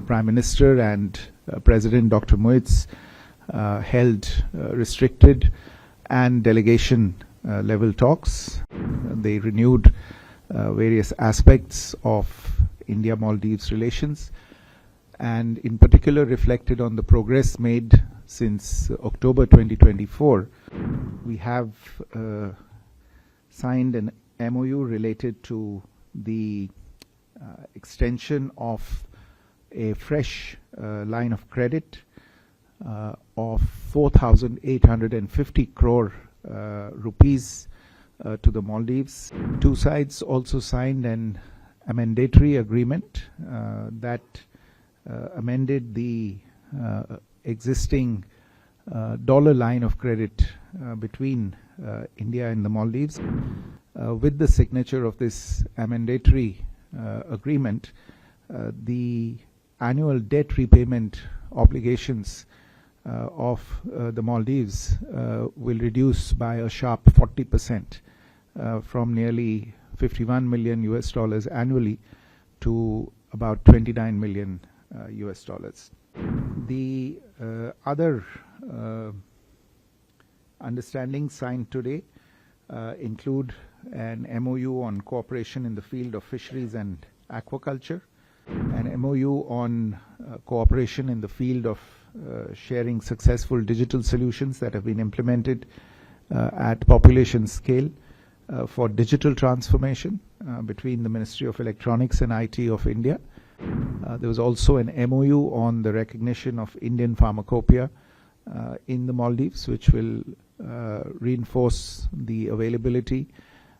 Prime Minister and President Dr. Moitz held restricted and delegation level talks. They renewed various aspects of India-Maldives relations and in particular reflected on the progress made since October 2024. We have signed an MOU related to the extension of a fresh line of credit of 4,850 crore rupees to the Maldives. Two sides also signed an amendatory agreement that amended the existing dollar line of credit between India and the Maldives. With the signature of this amendatory agreement, the annual debt repayment obligations of the Maldives will reduce by a sharp 40% from nearly $51 million annually to about $29 million. The other understandings signed today include an MOU on cooperation in the field of fisheries and aquaculture, an MOU on cooperation in the field of sharing successful digital solutions that have been implemented at population scale for digital transformation between the Ministry of Electronics and IT of India. There was also an MOU on the recognition of Indian pharmacopoeia in the Maldives, which will reinforce the availability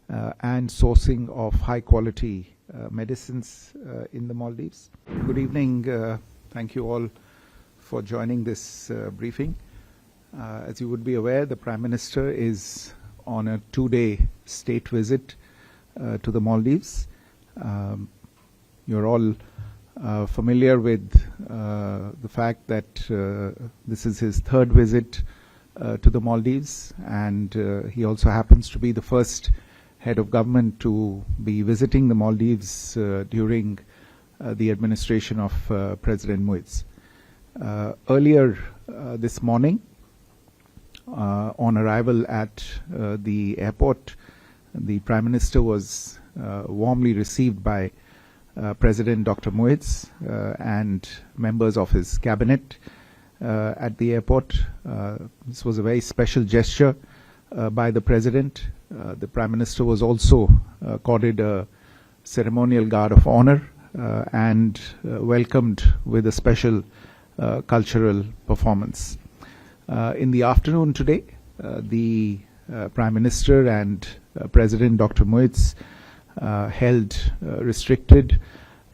and sourcing of high quality medicines in the Maldives. Good evening. Thank you all for joining this briefing. As you would be aware, the Prime Minister is on a 2-day state visit to the Maldives. You're all familiar with the fact that this is his third visit to the Maldives, and he also happens to be the first head of government to be visiting the Maldives during the administration of President Moitz. Earlier this morning, on arrival at the airport, the Prime Minister was warmly received by President Dr. Moitz and members of his cabinet at the airport. This was a very special gesture by the President. The Prime Minister was also accorded a ceremonial guard of honor and welcomed with a special cultural performance. In the afternoon today, the Prime Minister and President Dr. Moitz held restricted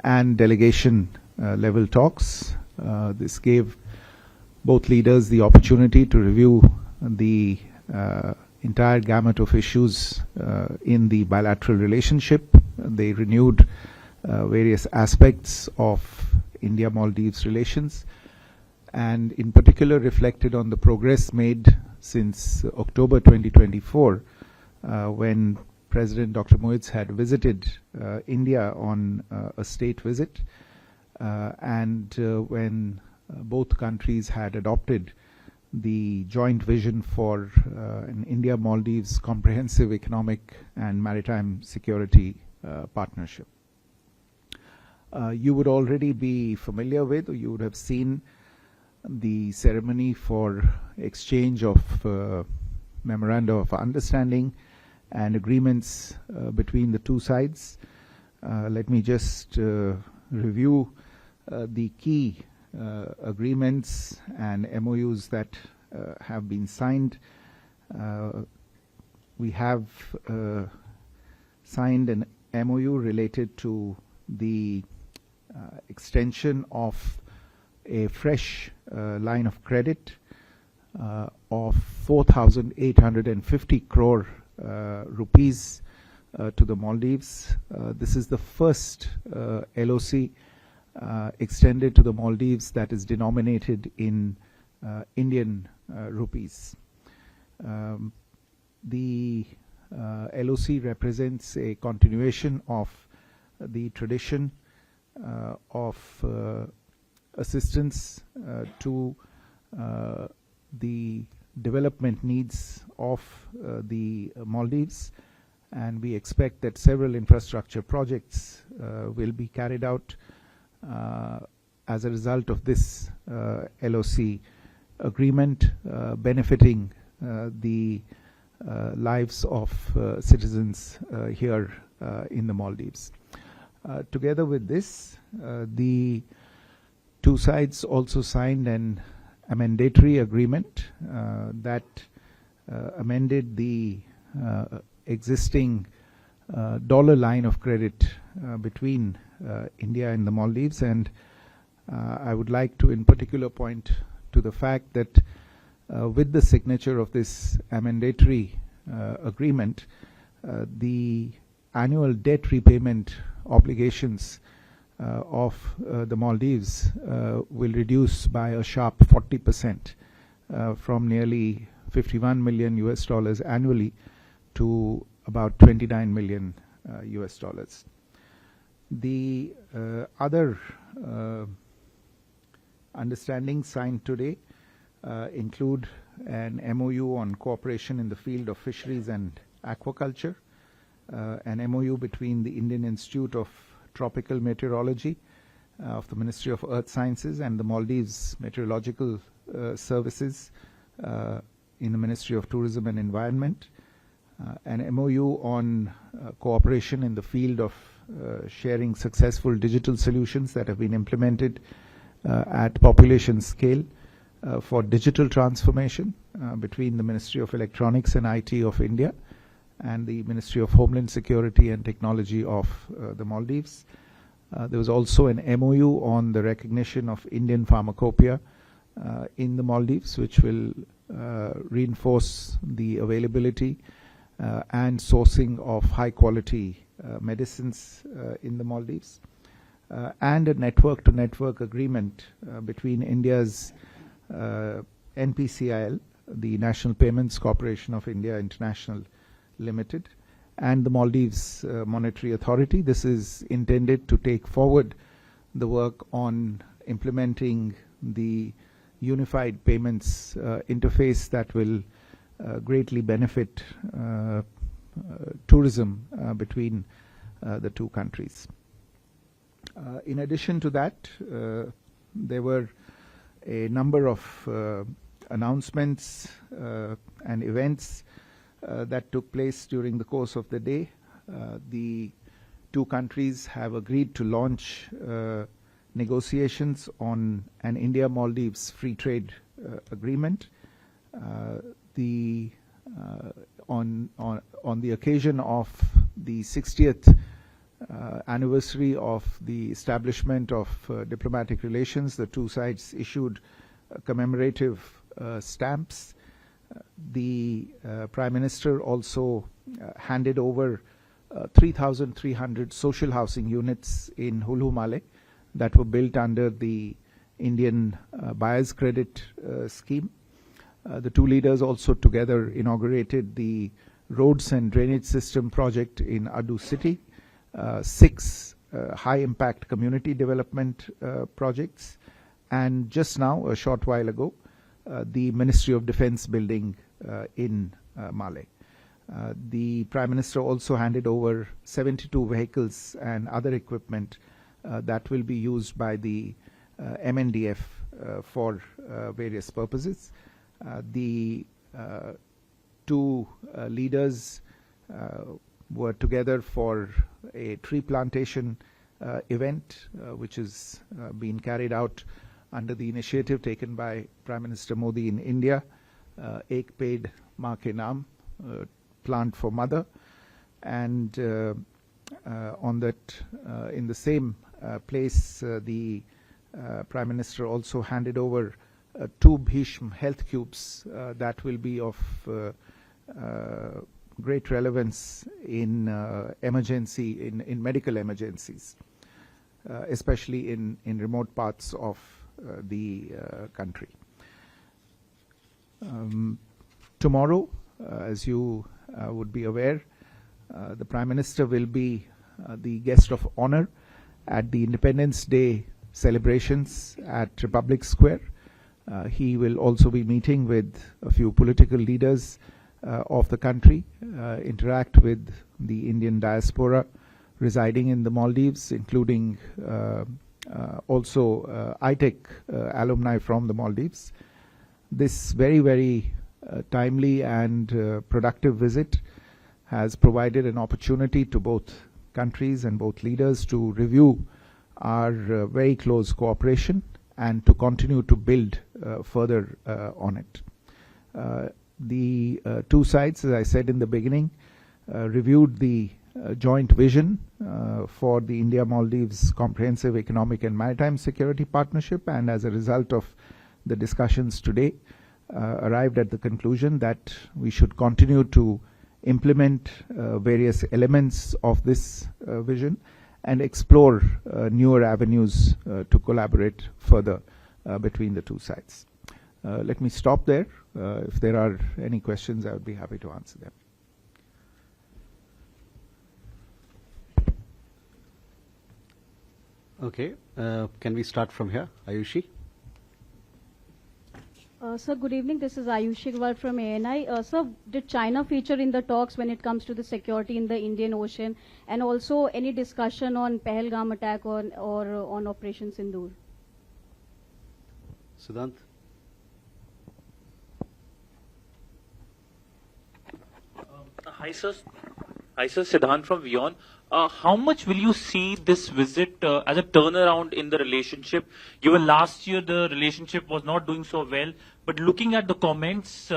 and delegation level talks. This gave both leaders the opportunity to review the entire gamut of issues in the bilateral relationship. They renewed various aspects of India-Maldives relations and in particular reflected on the progress made since October 2024 when President Dr. Moitz had visited India on a state visit and when both countries had adopted the joint vision for an India-Maldives comprehensive economic and maritime security partnership. You would already be familiar with, or you would have seen the ceremony for exchange of memoranda of understanding and agreements between the two sides. Let me just review the key agreements and MOUs that have been signed. We have signed an MOU related to the extension of a fresh line of credit of 4,850 crore rupees to the Maldives. This is the first LOC extended to the Maldives that is denominated in Indian rupees. The LOC represents a continuation of the tradition of assistance to the development needs of the Maldives, and we expect that several infrastructure projects will be carried out as a result of this LOC agreement, benefiting the lives of citizens here in the Maldives. Together with this, the two sides also signed an amendatory agreement that amended the existing dollar line of credit between India and the Maldives, and I would like to in particular point to the fact that with the signature of this amendatory agreement, the annual debt repayment obligations of the Maldives will reduce by a sharp 40% from nearly $51 million annually to about $29 million US. The other understandings signed today include an MOU on cooperation in the field of fisheries and aquaculture, an MOU between the Indian Institute of Tropical Meteorology of the Ministry of Earth Sciences and the Maldives Meteorological Services in the Ministry of Tourism and Environment, an MOU on cooperation in the field of sharing successful digital solutions that have been implemented at population scale for digital transformation between the Ministry of Electronics and IT of India and the Ministry of Homeland Security and Technology of the Maldives. There was also an MOU on the recognition of Indian pharmacopoeia in the Maldives, which will reinforce the availability and sourcing of high quality medicines in the Maldives, and a network to network agreement between India's NPCIL, the National Payments Corporation of India International Limited, and the Maldives Monetary Authority. This is intended to take forward the work on implementing the unified payments interface that will greatly benefit tourism between the two countries. In addition to that, there were a number of announcements and events that took place during the course of the day. The two countries have agreed to launch negotiations on an India-Maldives free trade agreement. On the occasion of the 60th anniversary of the establishment of diplomatic relations, the two sides issued commemorative stamps. The Prime Minister also handed over 3,300 social housing units in Hulu Male that were built under the Indian Buyers Credit Scheme. The two leaders also together inaugurated the roads and drainage system project in Adu City, 6 high-impact community development projects, and just now, a short while ago, the Ministry of Defense building in Male. The Prime Minister also handed over 72 vehicles and other equipment that will be used by the MNDF for various purposes. The two leaders were together for a tree plantation event which is being carried out under the initiative taken by Prime Minister Modi in India, Ek Ped Maa Ke Naam, Plant for Mother, and on that, in the same place, the Prime Minister also handed over 2 Bhishma health cubes that will be of great relevance in in medical emergencies, especially in remote parts of the country. Tomorrow, as you would be aware, the Prime Minister will be the guest of honor at the Independence Day celebrations at Republic Square. He will also be meeting with a few political leaders of the country, interact with the Indian diaspora residing in the Maldives, including also ITEC alumni from the Maldives. This very timely and productive visit has provided an opportunity to both countries and both leaders to review our very close cooperation and to continue to build further on it. The two sides, as I said in the beginning, reviewed the joint vision for the India-Maldives Comprehensive Economic and Maritime Security Partnership, and as a result of the discussions today, arrived at the conclusion that we should continue to implement various elements of this vision and explore newer avenues to collaborate further between the two sides. Let me stop there. If there are any questions, I would be happy to answer them. Okay, can we start from here? Ayushi? Sir, good evening. This is Ayushi Gwal from ANI. Sir, did China feature in the talks when it comes to the security in the Indian Ocean, and also any discussion on Pahalgam attack or on Operation Sindoor? Siddhant? Hi, sir. Hi, sir. Siddhant from Vion. How much will you see this visit as a turnaround in the relationship? Given last year the relationship was not doing so well, but looking at the comments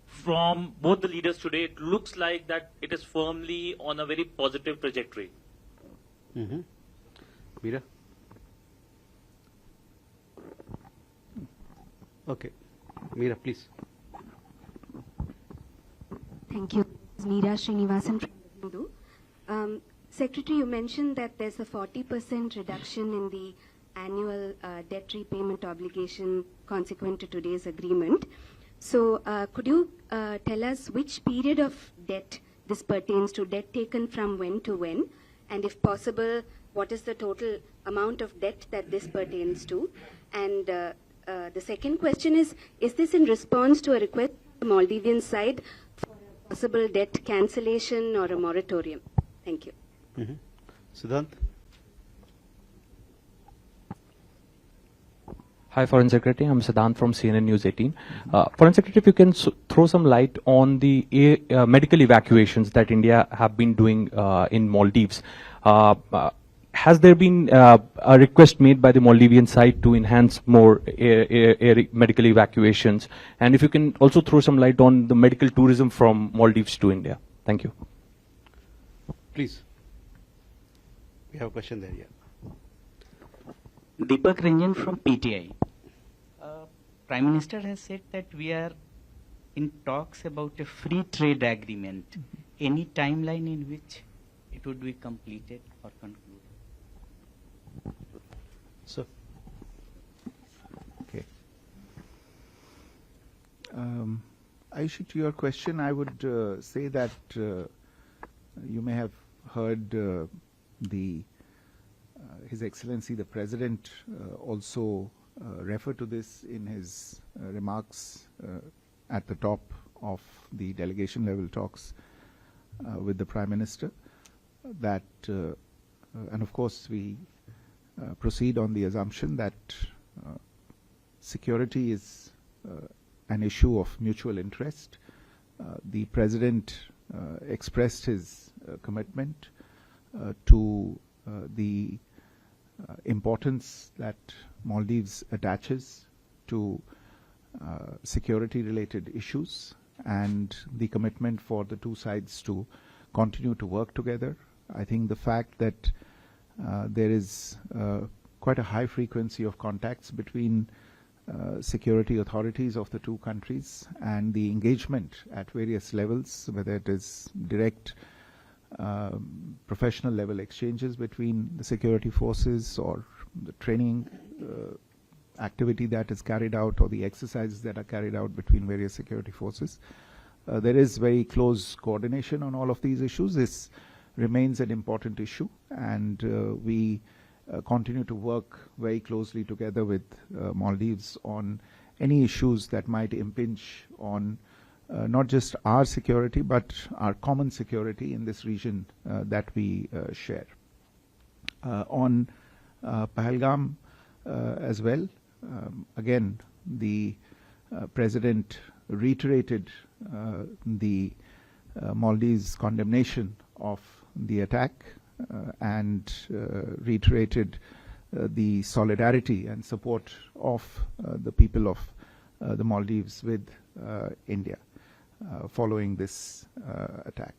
from both the leaders today, it looks like that it is firmly on a very positive trajectory. Meera? Okay. Meera, please. Thank you. Meera Srinivasan from Hindu. Secretary, you mentioned that there's a 40% reduction in the annual debt repayment obligation consequent to today's agreement. So could you tell us which period of debt this pertains to, debt taken from when to when? And if possible, what is the total amount of debt that this pertains to? And the second question is this in response to a request from the Maldivian side for a possible debt cancellation or a moratorium? Thank you. Siddhant? Hi, Foreign Secretary. I'm Siddhant from CNN News 18. Foreign Secretary, if you can throw some light on the medical evacuations that India have been doing in Maldives. Has there been a request made by the Maldivian side to enhance more air medical evacuations? And if you can also throw some light on the medical tourism from Maldives to India. Thank you. Please. We have a question there, yeah. Deepak Ranjan from PTI. Prime Minister has said that we are in talks about a free trade agreement. Any timeline in which it would be completed or concluded? Sir. Okay. Ayushi, to your question, I would say that you may have heard His Excellency the President also refer to this in his remarks at the top of the delegation level talks with the Prime Minister, that and of course we proceed on the assumption that security is an issue of mutual interest. The President expressed his commitment to the importance that Maldives attaches to security-related issues, and the commitment for the two sides to continue to work together. I think the fact that there is quite a high frequency of contacts between security authorities of the two countries, and the engagement at various levels, whether it is direct professional level exchanges between the security forces, or the training activity that is carried out, or the exercises that are carried out between various security forces. There is very close coordination on all of these issues. This remains an important issue, and we continue to work very closely together with Maldives on any issues that might impinge on not just our security but our common security in this region that we share. On Pahalgam as well, again, the President reiterated the Maldives' condemnation of the attack and reiterated the solidarity and support of the people of the Maldives with India following this attack.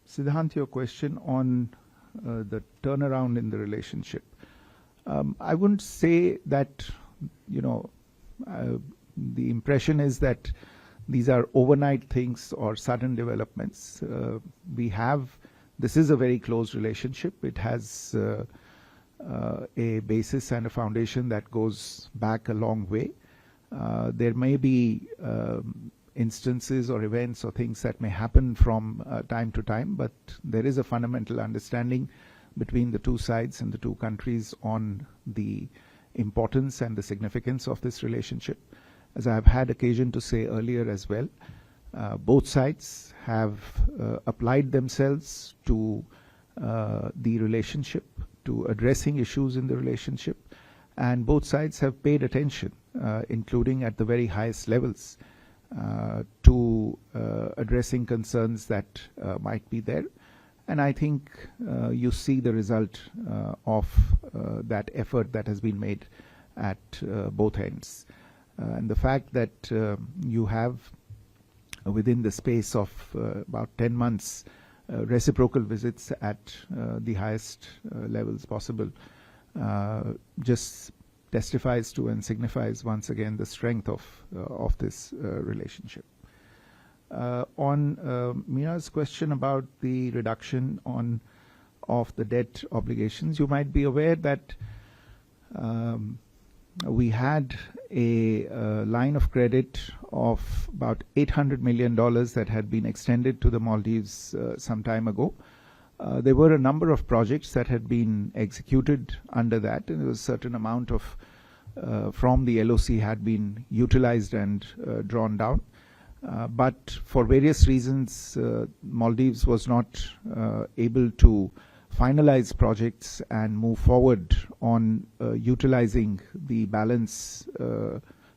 Siddhant, your question on the turnaround in the relationship. I wouldn't say that, the impression is that these are overnight things or sudden developments. This is a very close relationship. It has a basis and a foundation that goes back a long way. There may be instances or events or things that may happen from time to time, but there is a fundamental understanding between the two sides and the two countries on the importance and the significance of this relationship. As I have had occasion to say earlier as well, both sides have applied themselves to the relationship, to addressing issues in the relationship, and both sides have paid attention, including at the very highest levels, to addressing concerns that might be there. And I think you see the result of that effort that has been made at both ends. And the fact that you have, within the space of about 10 months, reciprocal visits at the highest levels possible just testifies to and signifies once again the strength of this relationship. On Mira's question about the reduction of the debt obligations, you might be aware that we had a line of credit of about $800 million that had been extended to the Maldives some time ago. There were a number of projects that had been executed under that, and there was a certain amount of from the LOC had been utilized and drawn down. But for various reasons, Maldives was not able to finalize projects and move forward on utilizing the balance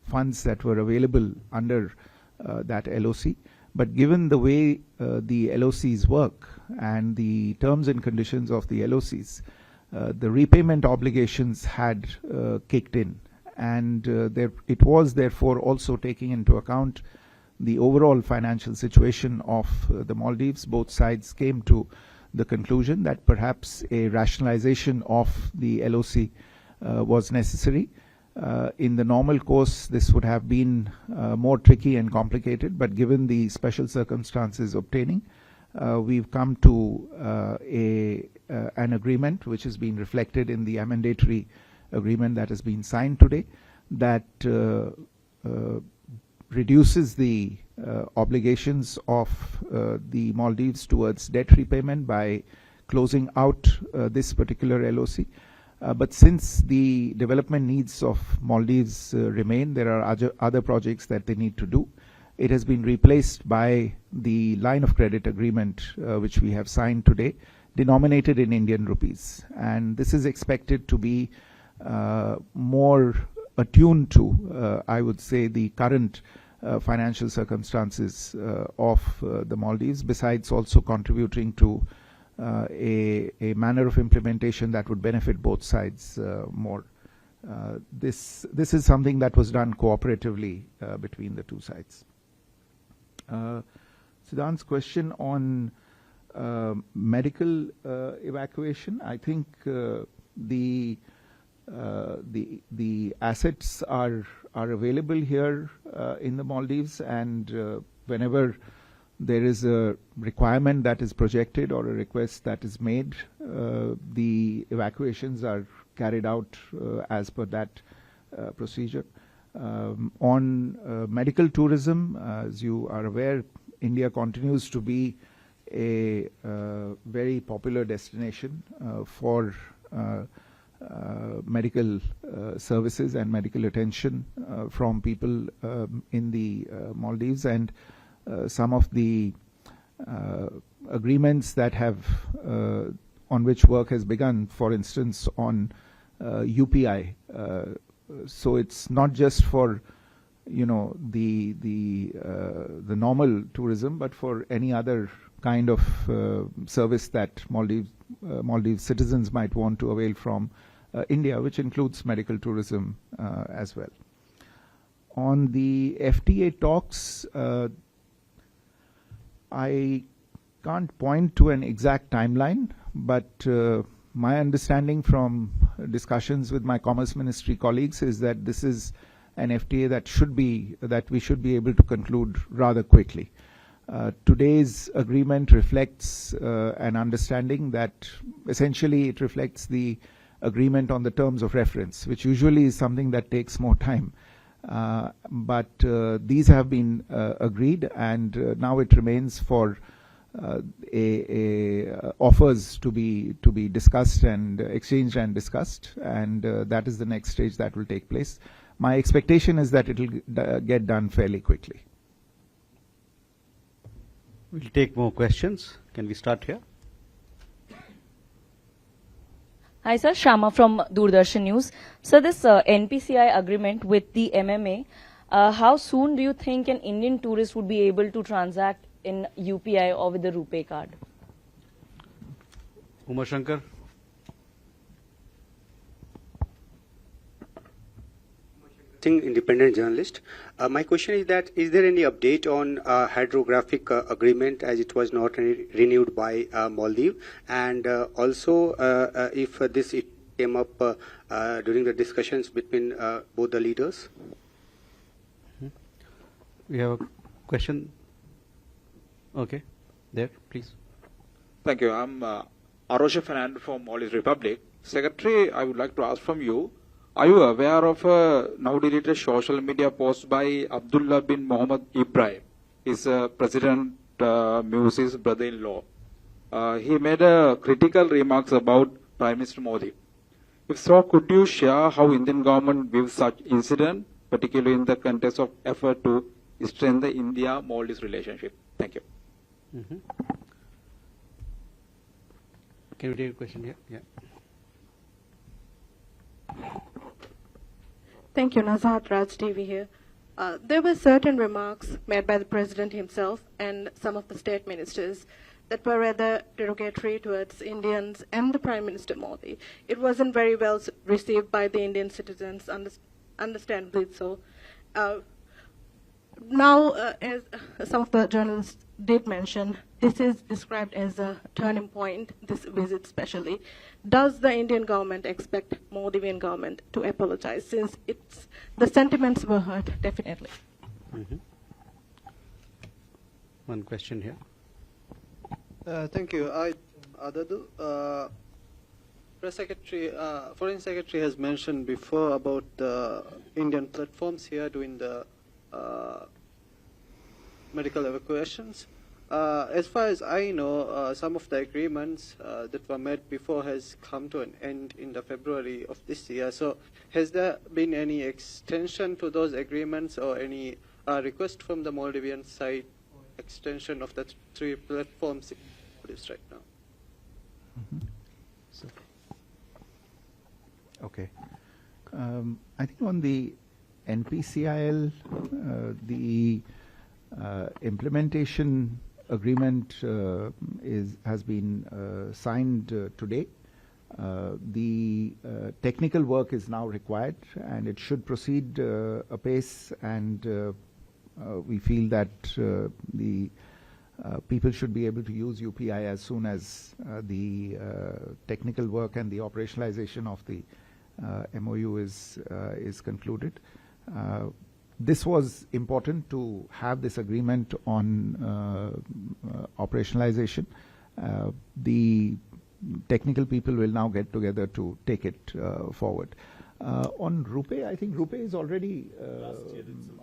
funds that were available under that LOC. But given the way the LOCs work and the terms and conditions of the LOCs, the repayment obligations had kicked in, and it was therefore also taking into account the overall financial situation of the Maldives. Both sides came to the conclusion that perhaps a rationalization of the LOC was necessary. In the normal course, this would have been more tricky and complicated, but given the special circumstances obtaining, we've come to an agreement which has been reflected in the amendatory agreement that has been signed today, that reduces the obligations of the Maldives towards debt repayment by closing out this particular LOC. But since the development needs of Maldives remain, there are other projects that they need to do. It has been replaced by the line of credit agreement which we have signed today, denominated in Indian rupees. And this is expected to be more attuned to, I would say, the current financial circumstances of the Maldives, besides also contributing to a manner of implementation that would benefit both sides more. This is something that was done cooperatively between the two sides. Siddhant's question on medical evacuation, I think the assets are available here in the Maldives, and whenever there is a requirement that is projected or a request that is made, the evacuations are carried out as per that procedure. On medical tourism, as you are aware, India continues to be a very popular destination for medical services and medical attention from people in the Maldives, and some of the agreements that have on which work has begun, for instance on UPI. So it's not just for the normal tourism, but for any other kind of service that Maldives citizens might want to avail from India, which includes medical tourism as well. On the FTA talks, I can't point to an exact timeline, but my understanding from discussions with my Commerce Ministry colleagues is that this is an FTA that we should be able to conclude rather quickly. Today's agreement reflects an understanding that essentially it reflects the agreement on the terms of reference, which usually is something that takes more time. But these have been agreed, and now it remains for offers to be discussed and exchanged and discussed, and that is the next stage that will take place. My expectation is that it will get done fairly quickly. We'll take more questions. Can we start here? Hi, sir. Shama from Doordarshan News. So this NPCI agreement with the MMA, how soon do you think an Indian tourist would be able to transact in UPI or with the RuPay card? Umar Shankar. Independent journalist. My question is that is there any update on hydrographic agreement, as it was not renewed by Maldives, and also if this came up during the discussions between both the leaders? We have a question. Okay, there, please. Thank you. I'm Arosha Fernando from Maldives Republic. Secretary, I would like to ask from you, are you aware of a now deleted social media post by Abdullah bin Mohammed Ibrahim, his President Muse's brother-in-law? He made critical remarks about Prime Minister Modi. If so, could you share how Indian government views such incident, particularly in the context of effort to strengthen the India-Maldives relationship? Thank you. Mm-hmm. Can we take a question here? Yeah. Thank you, Nazat Raj TV here. There were certain remarks made by the President himself and some of the state ministers that were rather derogatory towards Indians and the Prime Minister Modi. It wasn't very well received by the Indian citizens, understandably so. Now, as some of the journalists did mention, this is described as a turning point, this visit especially. Does the Indian government expect Maldivian government to apologize, since the sentiments were hurt, definitely? Mm-hmm. One question here. Thank you. Adadu, Press Secretary, Foreign Secretary has mentioned before about the Indian platforms here doing the medical evacuations. As far as I know, some of the agreements that were made before has come to an end in the February of this year. So has there been any extension to those agreements or any request from the Maldivian side extension of the three platforms right now? Mm-hmm. So, okay. I think on the NPCIL, the implementation agreement has been signed today. The technical work is now required, and it should proceed apace, and we feel that the people should be able to use UPI as soon as the technical work and the operationalization of the MOU is concluded. This was important to have this agreement on operationalization. The technical people will now get together to take it forward. On RuPay, I think RuPay is already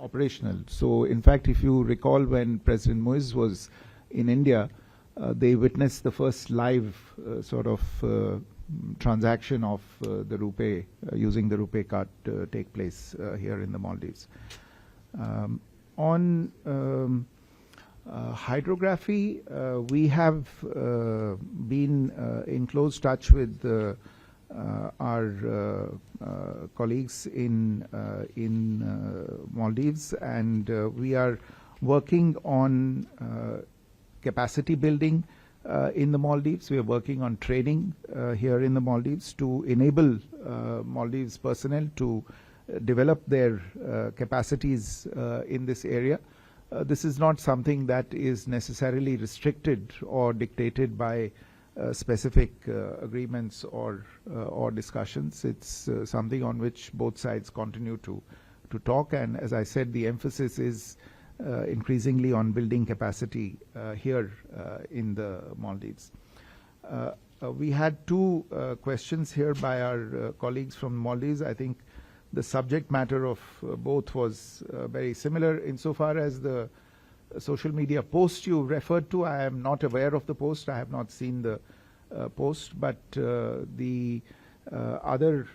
operational. So, in fact, if you recall, when President Muiz was in India, they witnessed the first live transaction of the rupee, using the rupee card take place here in the Maldives. On hydrography, we have been in close touch with our colleagues in Maldives, and we are working on capacity building in the Maldives. We are working on training here in the Maldives to enable Maldives personnel to develop their capacities in this area. This is not something that is necessarily restricted or dictated by specific agreements or discussions. It's something on which both sides continue to talk, and as I said, the emphasis is increasingly on building capacity here in the Maldives. We had two questions here by our colleagues from Maldives. I think the subject matter of both was very similar. Insofar as the social media post you referred to, I am not aware of the post. I have not seen the post, but the other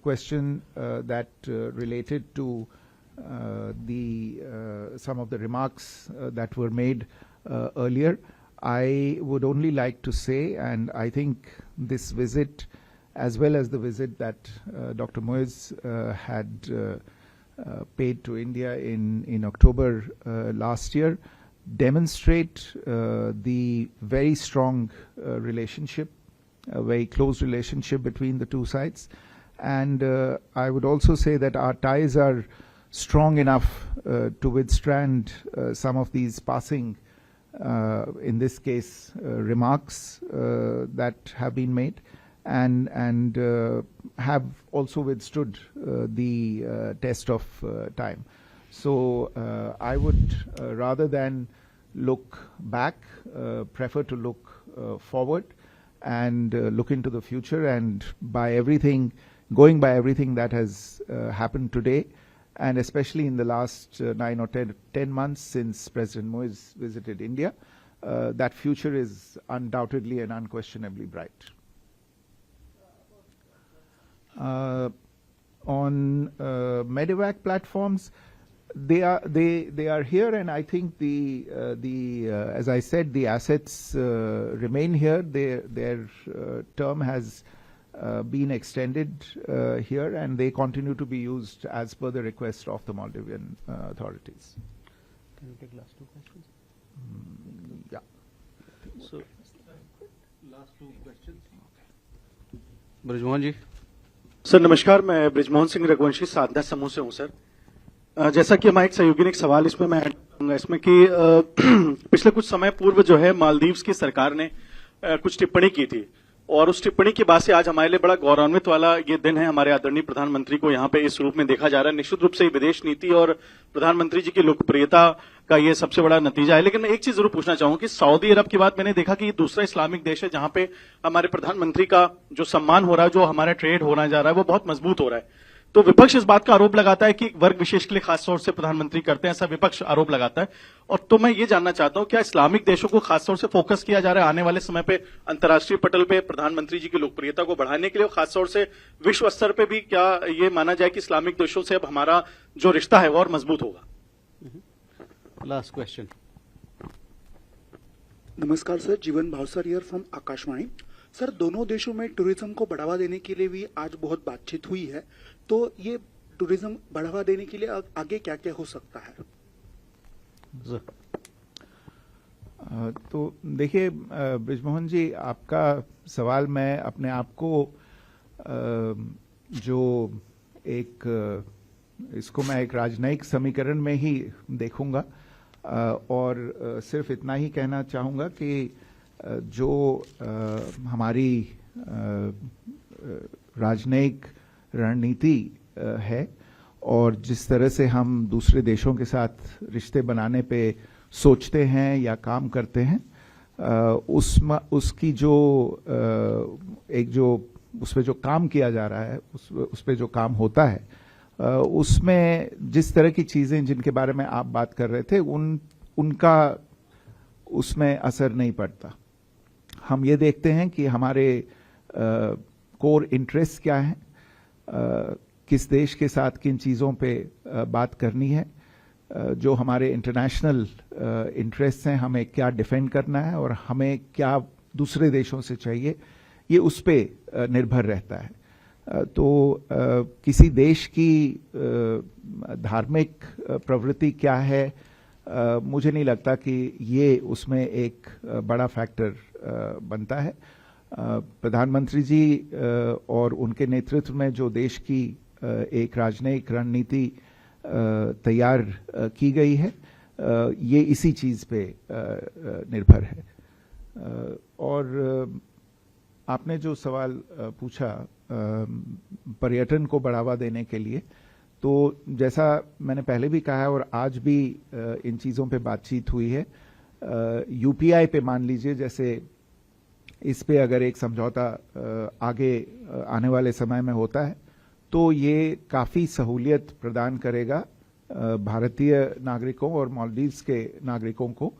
question that related to some of the remarks that were made earlier, I would only like to say, and I think this visit, as well as the visit that Dr. Moez had paid to India in October last year, demonstrate the very strong relationship, a very close relationship between the two sides. And I would also say that our ties are strong enough to withstand some of these passing, in this case, remarks that have been made, and have also withstood the test of time. So I would, rather than look back, prefer to look forward and look into the future, and going by everything that has happened today, and especially in the last 9 or 10 months since President Moez visited India, that future is undoubtedly and unquestionably bright. On Medevac platforms, they are here, and I think as I said, the assets remain here. Their term has been extended here, and they continue to be used as per the request of the Maldivian authorities. Can you take last two questions? Yeah. So, last two questions. Brijmohan ji. Sir नमस्कार, मैं ब्रिजमोहन सिंह रघुवंशी साधना समूह से हूं sir. जैसा कि हमारा एक सहयोगी ने एक सवाल इसमें मैं ऐड करूंगा इसमें कि पिछले कुछ समय पूर्व जो है मालदीव्स की सरकार ने कुछ टिप्पणी की थी, और उस टिप्पणी के बाद से आज हमारे लिए बड़ा गौरवान्वित वाला ये दिन है. हमारे आदरणीय प्रधानमंत्री को यहाँ पे इस रूप में देखा जा रहा है. निश्चित रूप से विदेश नीति और प्रधानमंत्री जी की लोकप्रियता का ये सबसे बड़ा नतीजा है. लेकिन मैं एक चीज जरूर पूछना चाहूंगा कि सऊदी अरब की बात मैंने देखा कि ये दूसरा इस्लामिक देश है जहां पे हमारे प्रधानमंत्री का जो सम्मान हो रहा है, जो हमारा ट्रेड होना जा रहा है, वो बहुत मजबूत हो रहा है. तो विपक्ष इस बात का आरोप लगाता है कि वर्ग विशेष के लिए खास तौर से प्रधानमंत्री करते हैं, ऐसा विपक्ष आरोप लगाता है. और तो मैं ये जानना चाहता हूं, क्या इस्लामिक देशों को खास तौर से फोकस किया जा रहा है आने वाले समय पे अंतर्राष्ट्रीय पटल पे प्रधानमंत्री जी की लोकप्रियता को बढ़ाने के लिए, खास तौर से विश्व स्तर पे भी क्या ये माना जाए कि इस्लामिक देशों से अब हमारा जो रिश्ता है वो और मजबूत होगा? Last question. नमस्कार सर, जीवन Bhavsar here from Akashvani. Sir, दोनों देशों में टूरिज्म को बढ़ावा देने के लिए भी आज बहुत बातचीत हुई है, तो ये टूरिज्म बढ़ावा देने के लिए आगे क्या क्या हो सकता है? तो देखिए ब्रिजमोहन जी, आपका सवाल मैं अपने आप को जो इसको मैं एक राजनयिक समीकरण में ही देखूंगा, और सिर्फ इतना ही कहना चाहूंगा कि जो हमारी राजनयिक रणनीति है और जिस तरह से हम दूसरे देशों के साथ रिश्ते बनाने पे सोचते हैं या काम करते हैं, उसकी जो उस पे जो काम किया जा रहा है, उस पे जो काम होता है, उसमें जिस तरह की चीजें जिनके बारे में आप बात कर रहे थे, उसमें असर नहीं पड़ता। हम ये देखते हैं कि हमारे कोर इंटरेस्ट क्या है, किस देश के साथ किन चीज़ों पे बात करनी है, जो हमारे इंटरनेशनल इंटरेस्ट हैं, हमें क्या डिफेंड करना है और हमें क्या दूसरे देशों से चाहिए, ये उस पे निर्भर रहता है। तो किसी देश की धार्मिक प्रवृत्ति क्या है, मुझे नहीं लगता कि ये उसमें एक बड़ा फैक्टर बनता है। प्रधानमंत्री जी और उनके नेतृत्व में जो देश की एक राजनयिक रणनीति तैयार की गई है, ये इसी चीज पे निर्भर है। और आपने जो सवाल पूछा पर्यटन को बढ़ावा देने के लिए, तो जैसा मैंने पहले भी कहा है और आज भी इन चीज़ों पे बातचीत हुई है। यूपीआई पे मान लीजिए, जैसे इस पे अगर एक समझौता आगे आने वाले समय में होता है तो ये काफ़ी सहूलियत प्रदान करेगा भारतीय नागरिकों और मालदीव्स के नागरिकों को,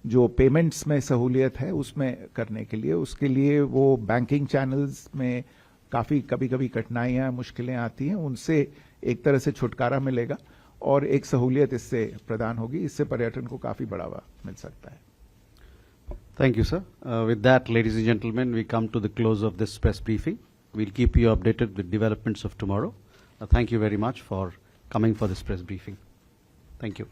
जो पेमेंट्स में सहूलियत है उसमें करने के लिए। उसके लिए वो बैंकिंग चैनल्स में काफ़ी कभी कभी कठिनाइयाँ मुश्किलें आती हैं, उनसे एक तरह से छुटकारा मिलेगा और एक सहूलियत इससे प्रदान होगी। इससे पर्यटन को काफ़ी बढ़ावा मिल सकता है। Thank you, sir. With that, ladies and gentlemen, we come to the close of this press briefing. We'll keep you updated with developments of tomorrow. Thank you very much for coming for this press briefing. Thank you.